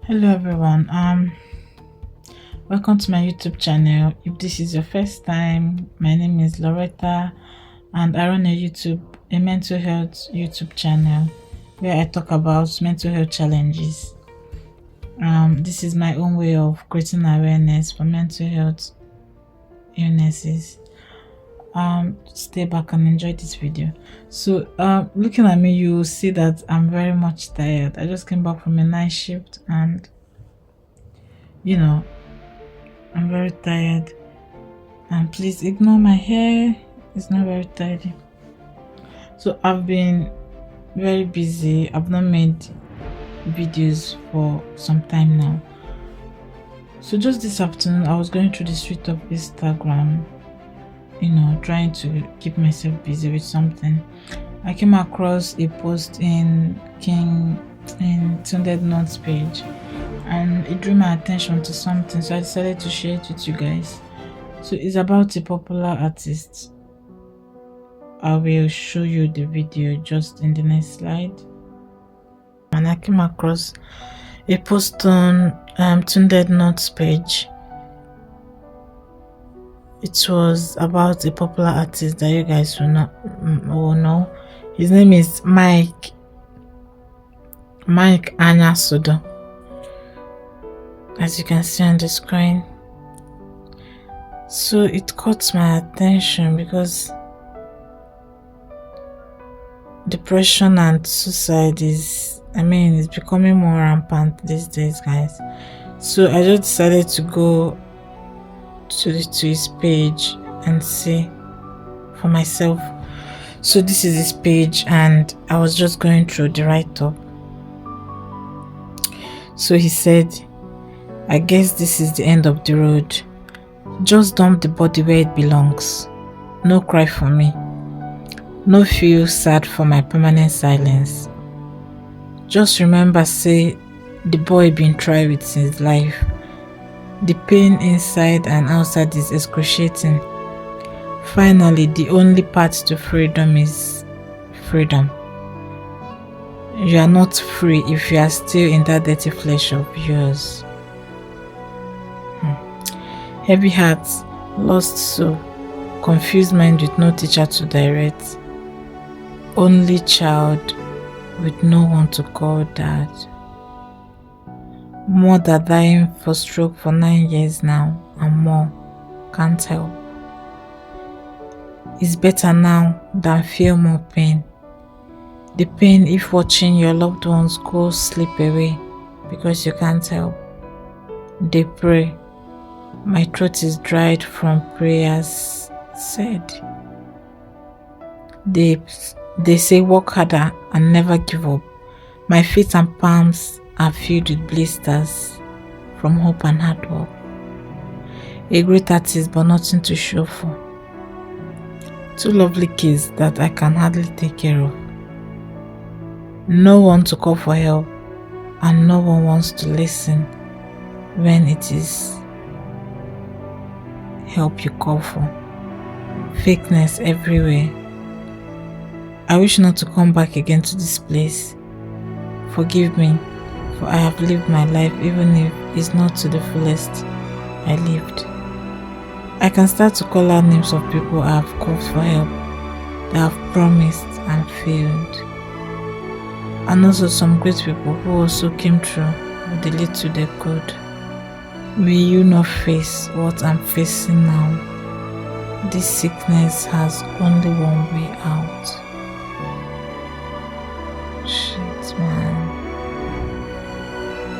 Hello everyone. Welcome to my YouTube channel. If this is your first time, my name is Loretta and I run a mental health YouTube channel where I talk about mental health challenges. This is my own way of creating awareness for mental health illnesses. Stay back and enjoy this video. So looking at me, you will see that I'm very much tired. I just came back from a night shift and you know I'm very tired, and please ignore my hair, it's not very tidy. So I've been very busy. I've not made videos for some time now. So just this afternoon I was going through the street of Instagram, trying to keep myself busy with something. I came across a post in Tunde Notes page, and it drew my attention to something, so I decided to share it with you guys. So it's about a popular artist. I will show you the video just in the next slide. And I came across a post on Tunde Notes page. It was about a popular artist that you guys will know. His name is Mike Anyasodo, as you can see on the screen. So it caught my attention because depression and suicide is becoming more rampant these days, guys. So I just decided to go to his page and see for myself. So this is his page, and I was just going through the write-up. So he said, "I guess this is the end of the road. Just dump the body where it belongs. No cry for me. No feel sad for my permanent silence. Just remember, say the boy been try with his life. The pain inside and outside is excruciating. Finally, the only path to freedom is freedom. You are not free if you are still in that dirty flesh of yours." Heavy heart, lost soul, confused mind with no teacher to direct, only child with no one to call dad. Mother dying for stroke for 9 years now and more, can't help. It's better now than feel more pain. The pain if watching your loved ones go slip away because you can't help. They pray. My throat is dried from prayers said. They say work harder and never give up. My feet and palms are filled with blisters from hope and hard work. A great artist but nothing to show for. 2 lovely kids that I can hardly take care of. No one to call for help, and no one wants to listen when it is help you call for. Fakeness everywhere. I wish not to come back again to this place. Forgive me, for I have lived my life, even if it's not to the fullest I lived. I can start to call out names of people I have called for help, that have promised and failed. And also some great people who also came through with the little they could. May you not face what I'm facing now. This sickness has only one way out. Shit, man.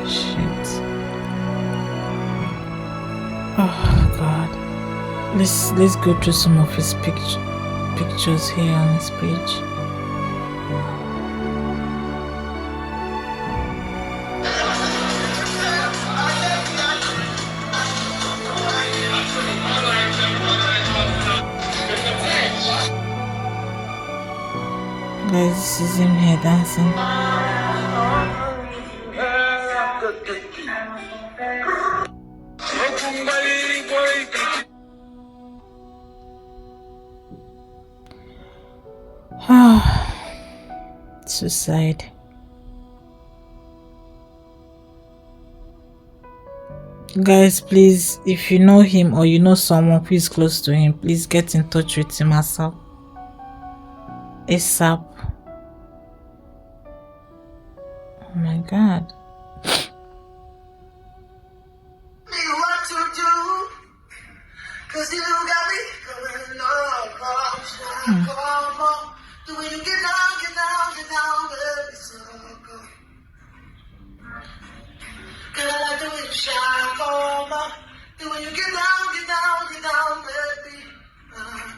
Shit. Oh God. Let's go through some of his pictures here on his page. Guys, this is him here dancing. Suicide. Guys, please, if you know him or you know someone who is close to him, please get in touch with him ASAP. ASAP. Oh my god. What to do? Cause you got me going on. Come on. The way you get down, get down, get down, baby, so go. Girl, I like the way you shine, come on. The way you get down, get down, get down, baby.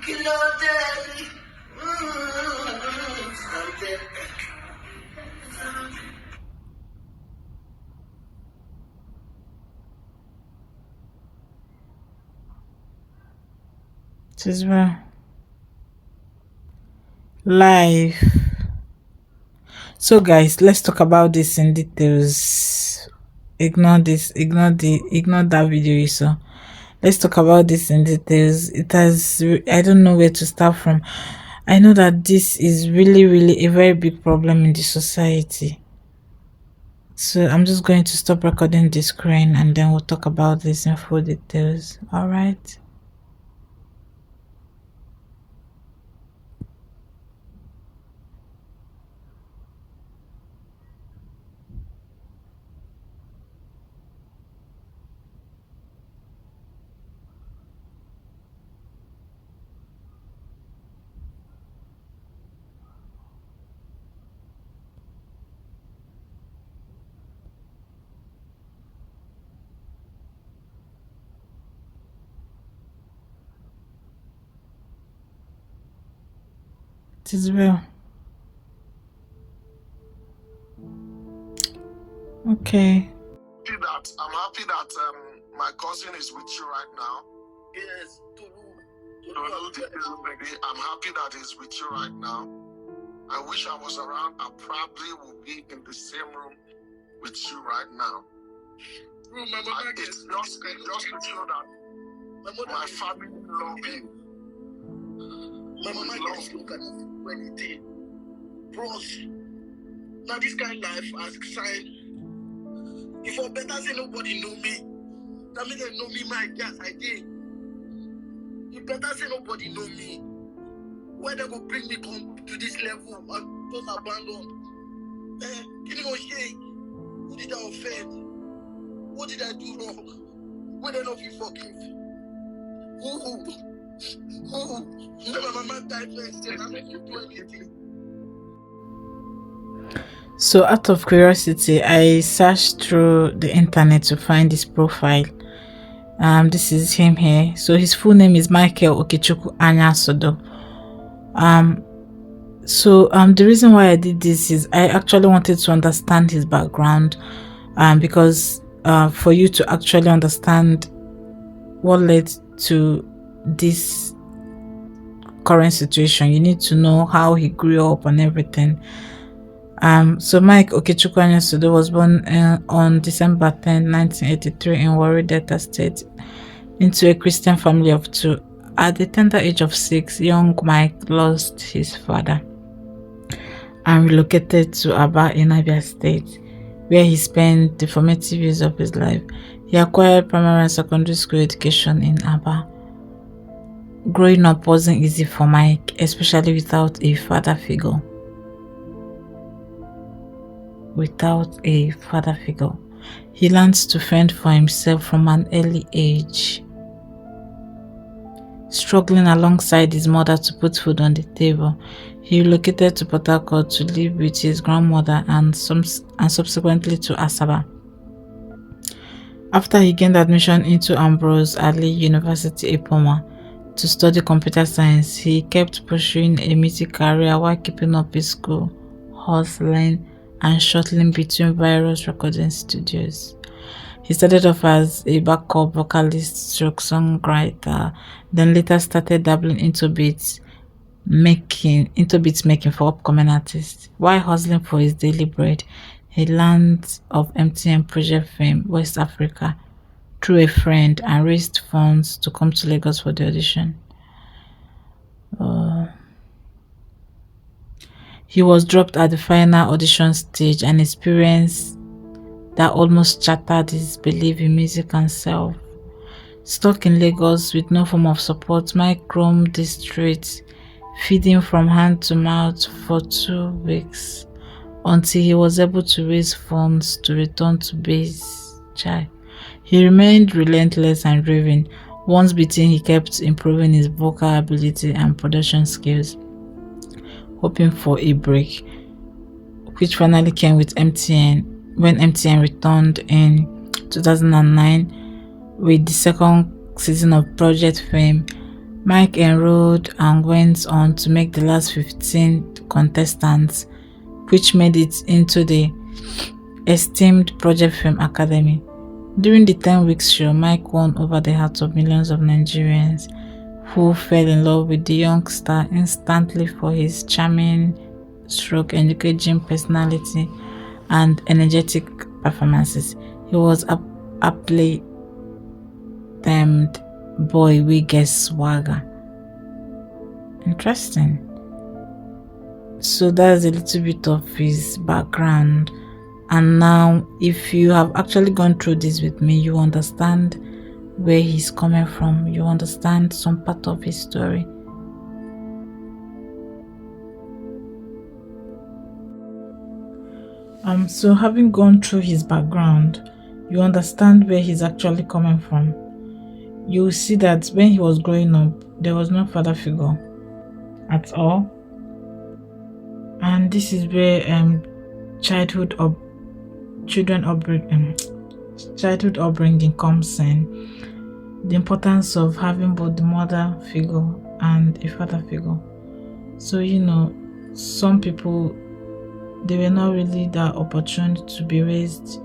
Get up, daddy. Something. It is well. Life. So guys, let's talk about this in details. Ignore that video you saw. Let's talk about this in details. I don't know where to start from. I know that this is really a very big problem in the society. So I'm just going to stop recording the screen and then we'll talk about this in full details. All right. It is well. Okay. I'm happy that my cousin is with you right now. Yes, I'm happy that he's with you right now. I wish I was around. I probably will be in the same room with you right now. Bro, my mama It's just to show that my family love you. My mama gets look at anything. Bros, now this kind of life has signed. If I better say nobody know me, that means they know me my gas I did. You better say nobody know me. Why they go bring me come to this level and just abandon? Can you go shake? Who did I offend? What did I do wrong? Why they not be forgive? Who? My mama died first, and I make you do anything. So out of curiosity, I searched through the internet to find his profile. This is him here. So his full name is Michael Okechukwu Anyasodo. The reason why I did this is I actually wanted to understand his background, because for you to actually understand what led to this current situation, you need to know how he grew up and everything. So Mike Okechukwu Anyasodo was born on December 10, 1983 in Warri, Delta State, into a Christian family of two. At the tender age of 6, young Mike lost his father and relocated to Aba in Abia State, where he spent the formative years of his life. He acquired primary and secondary school education in Aba. Growing up wasn't easy for Mike, especially without a father figure. He learned to fend for himself from an early age, struggling alongside his mother to put food on the table. He relocated to Port Harcourt to live with his grandmother and subsequently to Asaba. After he gained admission into Ambrose Ali University, Ipoma, to study computer science, he kept pursuing a music career while keeping up his school, hustling, and shuttling between various recording studios. He started off as a backup vocalist stroke songwriter, then later started dabbling into beats making for upcoming artists. While hustling for his daily bread, he learned of MTN Project fame West Africa through a friend and raised funds to come to Lagos for the audition. He was dropped at the final audition stage and experienced that almost shattered his belief in music and self. Stuck in Lagos with no form of support, Mike roamed the streets, feeding from hand to mouth for 2 weeks until he was able to raise funds to return to base. Chai. He remained relentless and driven. Once beaten, he kept improving his vocal ability and production skills, hoping for a break, which finally came with MTN when MTN returned in 2009 with the second season of Project Fame. Mike enrolled and went on to make the last 15 contestants, which made it into the esteemed Project Fame Academy. During the 10-week show, Mike won over the hearts of millions of Nigerians who fell in love with the young star instantly for his charming, engaging personality and energetic performances. He was aptly termed boy we get swagger. Interesting. So that's a little bit of his background. And now, if you have actually gone through this with me, you understand where he's coming from. You understand some part of his story. So having gone through his background, you understand where he's actually coming from. You will see that when he was growing up, there was no father figure at all. And this is where childhood upbringing comes in. The importance of having both the mother figure and a father figure. So some people, they were not really that opportune to be raised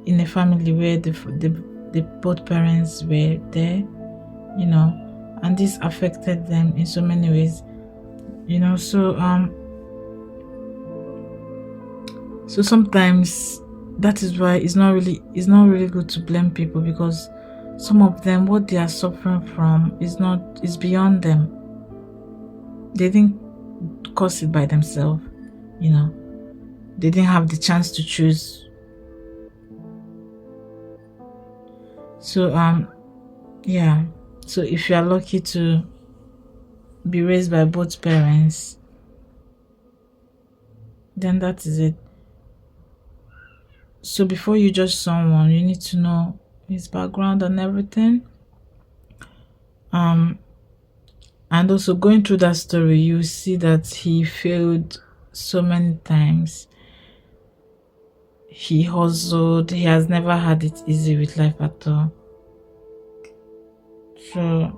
in a family where the both parents were there, and this affected them in so many ways, so sometimes that is why it's not really good to blame people, because some of them, what they are suffering from is beyond them. They didn't cause it by themselves, they didn't have the chance to choose. So so if you are lucky to be raised by both parents, then that is it. So before you judge someone, you need to know his background and everything. And also going through that story, you see that he failed so many times. He hustled. He has never had it easy with life at all. So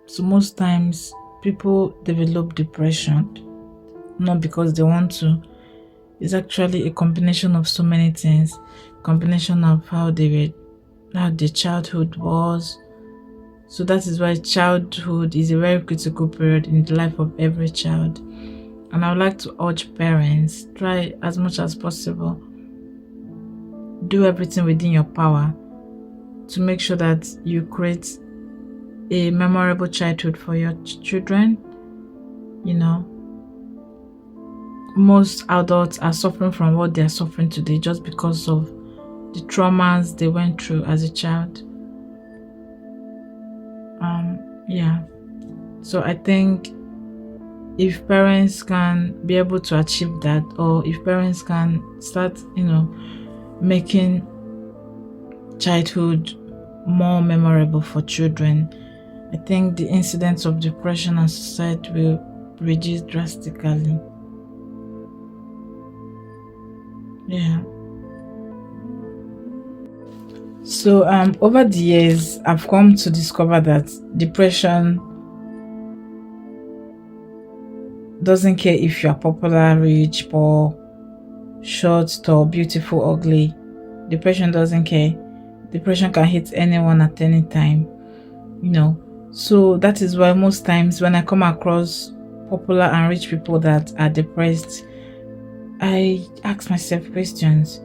so most times people develop depression not because they want to. It's actually a combination of so many things. Combination of how their childhood was. So that is why childhood is a very critical period in the life of every child. And I would like to urge parents, try as much as possible, do everything within your power to make sure that you create a memorable childhood for your children. Most adults are suffering from what they are suffering today just because of the traumas they went through as a child. So I think if parents can be able to achieve that, or if parents can start making childhood more memorable for children, I think the incidence of depression and suicide will reduce drastically. So over the years, I've come to discover that depression doesn't care if you are popular, rich, poor, short, tall, beautiful, ugly. Depression doesn't care. Depression can hit anyone at any time. So that is why most times when I come across popular and rich people that are depressed, I ask myself questions.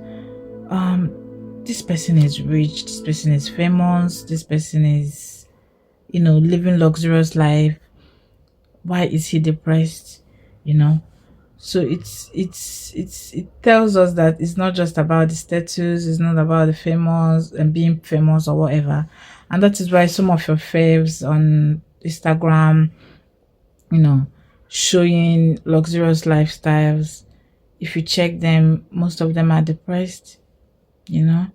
This person is rich, this person is famous, this person is living luxurious life. Why is he depressed? So it tells us that it's not just about the status, it's not about the famous and being famous or whatever. And that is why some of your faves on Instagram, you know, showing luxurious lifestyles, if you check them, most of them are depressed, you know.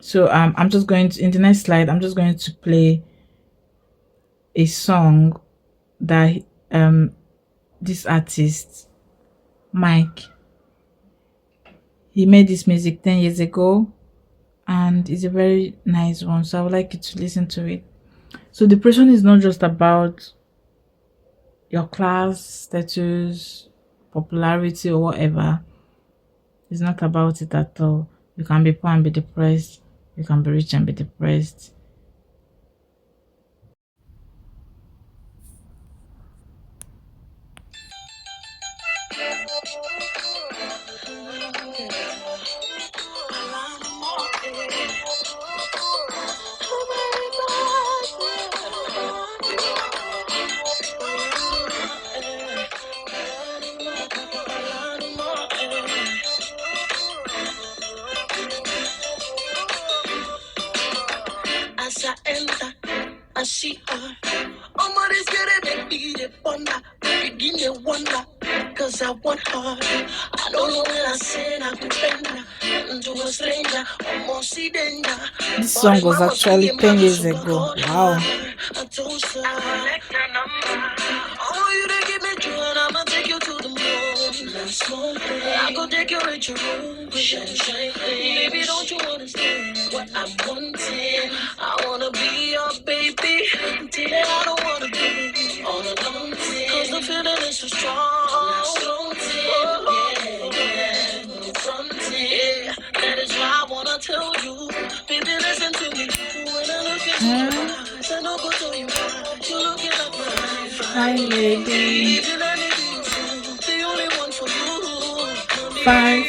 So I'm just going to, in the next slide, I'm just going to play a song that this artist Mike, he made this music 10 years ago, and it's a very nice one, so I would like you to listen to it. So depression is not just about your class status, popularity, or whatever. It's not about it at all. You can be poor and be depressed, you can be rich and be depressed. As I enter, I see her. Oh, my, this girl, they make me the wonder. Begin to wonder, cause I want her. I don't know when I said I could bend her to a stranger, almost see danger. This song was actually 10 years ago. Wow. I told her, I collect your number. Oh, you to give me true, and I'ma take you to the moon. Let's go, I go take you into your room. Shine, baby, don't you understand what I'm wanting? I wanna be your baby, until I don't wanna be all alone. Cause the feeling is so strong. Yeah, that is why I wanna tell you, baby, listen to me. When I look into your eyes, I know go to you. You're looking like my Fine lady, even I need you, the only one for you.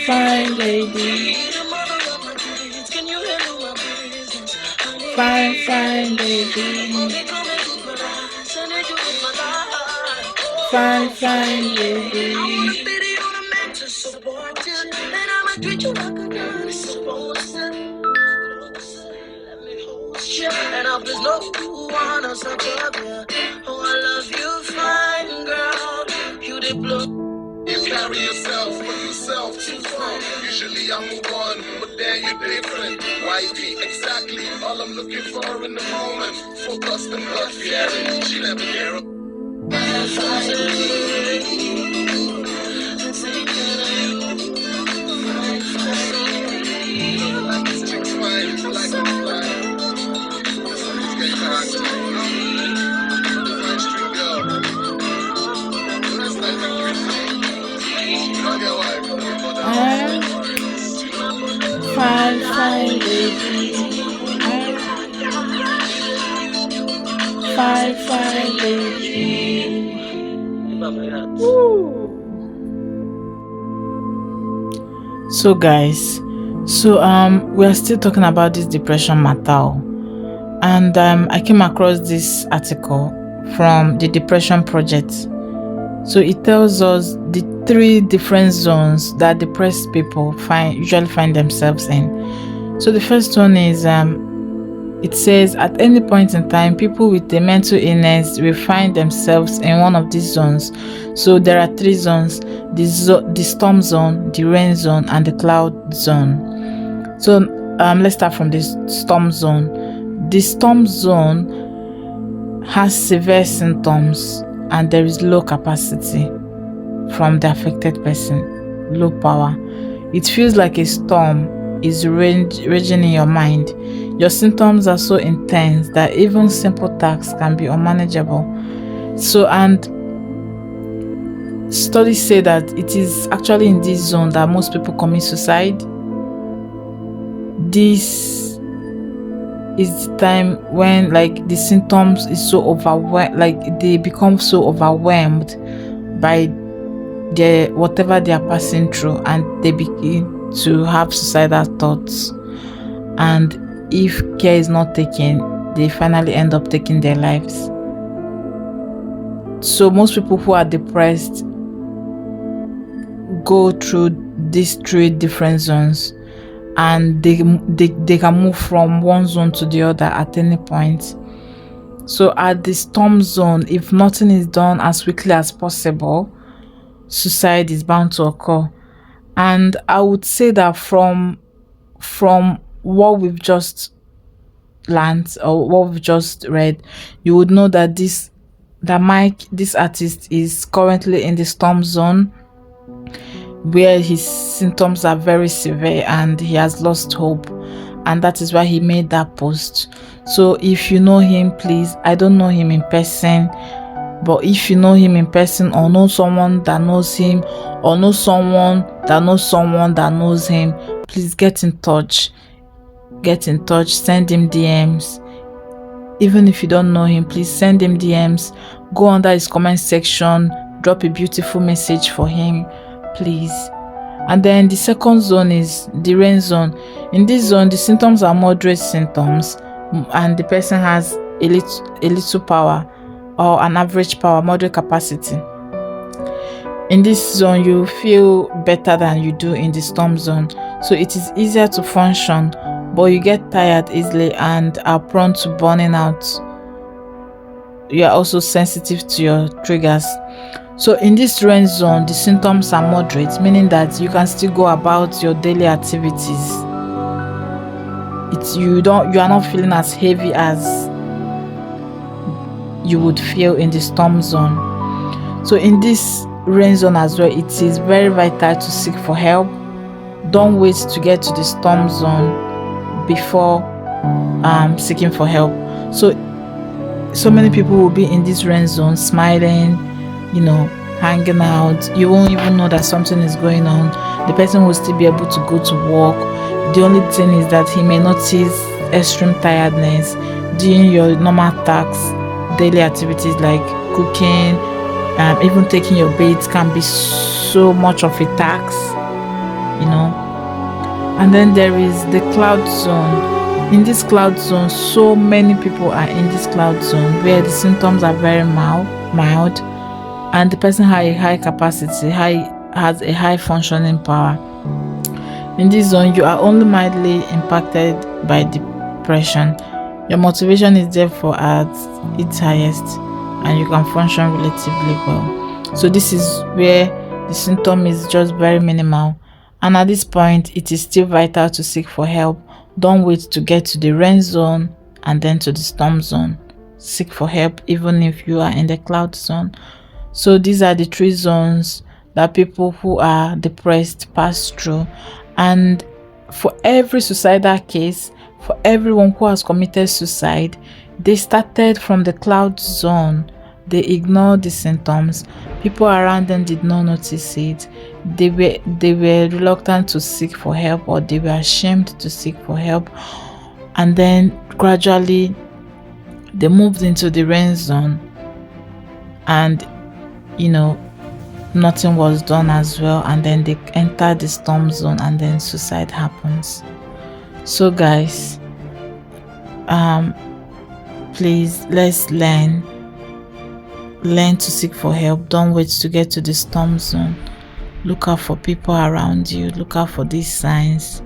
fine lady, The mother of my kids, can you handle my business? fine lady, Only come and look my eyes, I need you in my life. fine lady. I wanna be the only man to support you, and I'ma treat you like a girl is supposed to. Closer, let me hold you, and I'll there's no one else above you. Oh, I love you, fine girl. You the blood. You carry yourself too far. Usually I move on, but then you're different. Wifey, exactly all I'm looking for in the moment. Focused and blood fearing. She never care. Chicks fine, like a fly. It's getting hard to the fine street girl. Last night we kissed. Hug your wife. Fine lady, fine lady. Woo. So guys, we are still talking about this depression matter, and I came across this article from the Depression Project. So it tells us the 3 different zones that depressed people usually find themselves in. So the first one is it says at any point in time, people with a mental illness will find themselves in one of these zones. So there are 3 zones: the storm zone, the rain zone, and the cloud zone. So let's start from the storm zone. The storm zone has severe symptoms, and there is low capacity from the affected person, low power. It feels like a storm is raging in your mind. Your symptoms are so intense that even simple tasks can be unmanageable. So, and studies say that it is actually in this zone that most people commit suicide. This is the time when like the symptoms is so overwhelmed, like they become so overwhelmed by whatever they are passing through, and they begin to have suicidal thoughts, and if care is not taken, they finally end up taking their lives. So most people who are depressed go through these 3 different zones, and they can move from one zone to the other at any point. So at the storm zone, if nothing is done as quickly as possible, suicide is bound to occur. And I would say that from what we've just learned or what we've just read, you would know that this artist is currently in the storm zone, where his symptoms are very severe and he has lost hope, and that is why he made that post. So if you know him, please, I don't know him in person, but if you know him in person, or know someone that knows him, or know someone that knows someone that knows him, please get in touch, send him DMs. Even if you don't know him, please send him DMs, go under his comment section, drop a beautiful message for him, please. And then the second zone is the rain zone. In this zone, the symptoms are moderate symptoms, and the person has a little power, or an average power, moderate capacity. In this zone, you feel better than you do in the storm zone, so it is easier to function, but you get tired easily and are prone to burning out. You are also sensitive to your triggers. So in this rain zone, the symptoms are moderate, meaning that you can still go about your daily activities. You are not feeling as heavy as you would feel in the storm zone. So in this rain zone as well, it is very vital to seek for help. Don't wait to get to the storm zone before seeking for help. So many people will be in this rain zone smiling, hanging out. You won't even know that something is going on. The person will still be able to go to work. The only thing is that he may notice extreme tiredness doing your normal tasks, daily activities like cooking, even taking your baths can be so much of a task, And then there is the cloud zone. In this cloud zone, so many people are in this cloud zone where the symptoms are very mild, and the person has a high capacity, has a high functioning power. In this zone, you are only mildly impacted by depression. Your motivation is therefore at its highest, and you can function relatively well. So this is where the symptom is just very minimal, and at this point, it is still vital to seek for help. Don't wait to get to the rain zone and then to the storm zone. Seek for help even if you are in the cloud zone. So these are the 3 zones that people who are depressed pass through. And for every suicidal case, for everyone who has committed suicide, they started from the cloud zone. They ignored the symptoms. People around them did not notice it. They were reluctant to seek for help, or they were ashamed to seek for help. And then gradually they moved into the rain zone, and nothing was done as well, and then they entered the storm zone, and then suicide happens. So guys, please, let's learn to seek for help. Don't wait to get to the storm zone. Look out for people around you. Look out for these signs.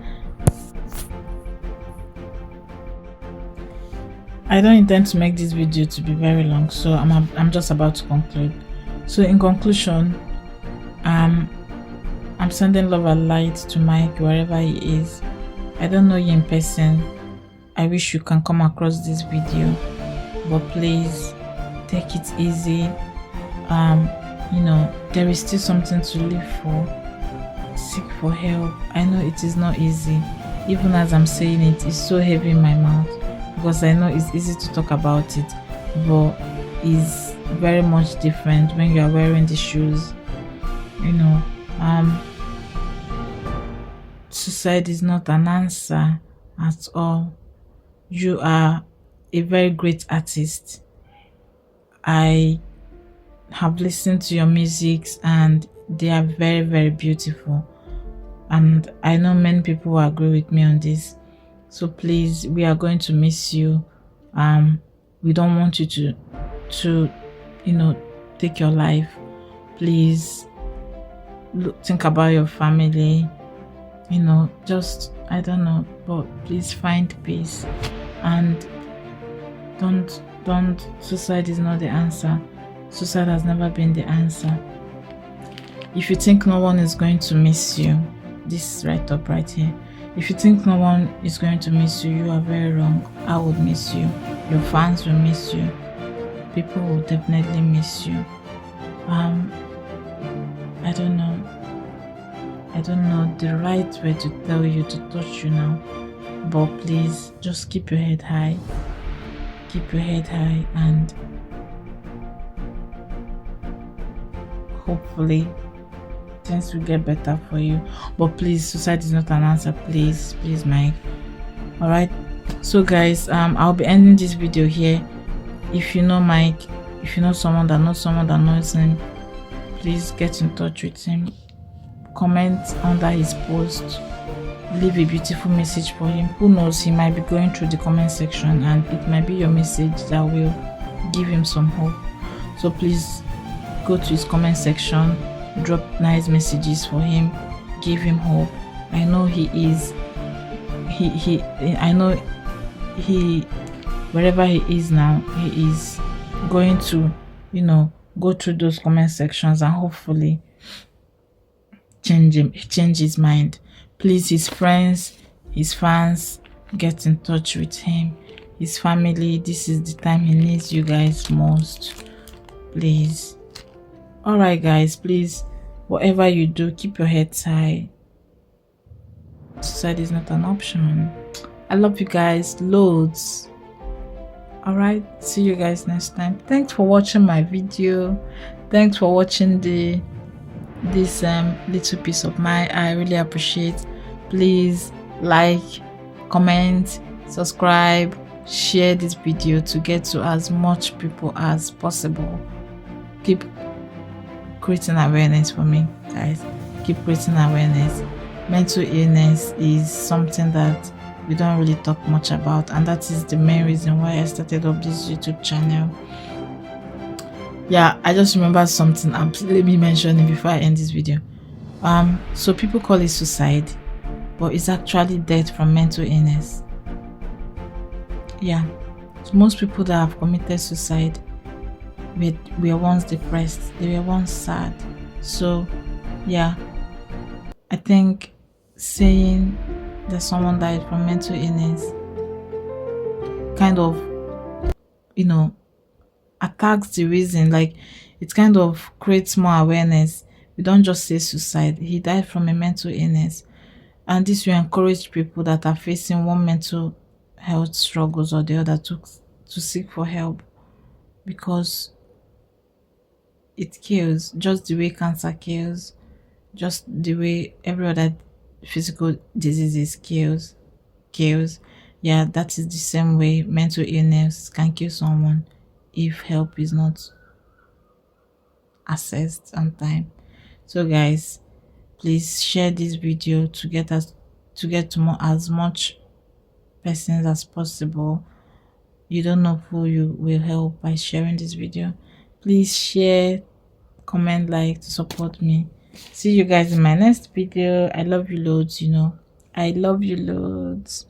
I don't intend to make this video to be very long, so I'm just about to conclude. So in conclusion, I'm sending love and light to Mike wherever he is. I don't know you in person. I wish you can come across this video, but please take it easy. There is still something to live for. Seek for help. I know it is not easy. Even as I'm saying it, it's so heavy in my mouth, because I know it's easy to talk about it, but it's very much different when you are wearing the shoes. Suicide is not an answer at all. You are a very great artist. I have listened to your musics and they are very, very beautiful, and I know many people will agree with me on this. So please, we are going to miss you. We don't want you to take your life, please think about your family. Just, I don't know, but please find peace, and don't suicide is not the answer. Suicide has never been the answer. If you think no one is going to miss you, this right up right here, if you think no one is going to miss you, you are very wrong. I would miss you, your fans will miss you, people will definitely miss you. I don't know the right way to tell you to touch you now, but please just keep your head high, and hopefully things will get better for you. But please, suicide is not an answer. Please, Mike. All right, so guys, I'll be ending this video here. If you know Mike, if you know someone that knows him, please get in touch with him. Comment under his post, leave a beautiful message for him. Who knows, he might be going through the comment section and it might be your message that will give him some hope. So please go to his comment section, drop nice messages for him, give him hope. I know wherever he is now, he is going to go through those comment sections and hopefully change his mind. Please, his friends, his fans, get in touch with him. His family, this is the time he needs you guys most, please. All right guys, please, whatever you do, keep your heads high. Suicide is not an option. I love you guys loads. All right, see you guys next time. Thanks for watching my video. Thanks for watching this little piece of mine. I really appreciate. Please like, comment, subscribe, share this video to get to as much people as possible. Keep creating awareness for me, guys. Keep creating awareness. Mental illness is something that we don't really talk much about, and that is the main reason why I started up this YouTube channel. Yeah, I just remembered something. Let me mention it before I end this video. So people call it suicide, but it's actually death from mental illness. Yeah, so most people that have committed suicide were once depressed, they were once sad. So yeah, I think saying that someone died from mental illness kind of attacks the reason. Like, it kind of creates more awareness. We don't just say suicide, he died from a mental illness, and this will encourage people that are facing one mental health struggles or the other to seek for help, because it kills just the way cancer kills, just the way every other physical diseases kills. Yeah, that is the same way mental illness can kill someone if help is not accessed on time. So guys, please share this video to get to as much persons as possible. You don't know who you will help by sharing this video. Please share, comment, like to support me. See you guys in my next video. I love you loads. I love you loads.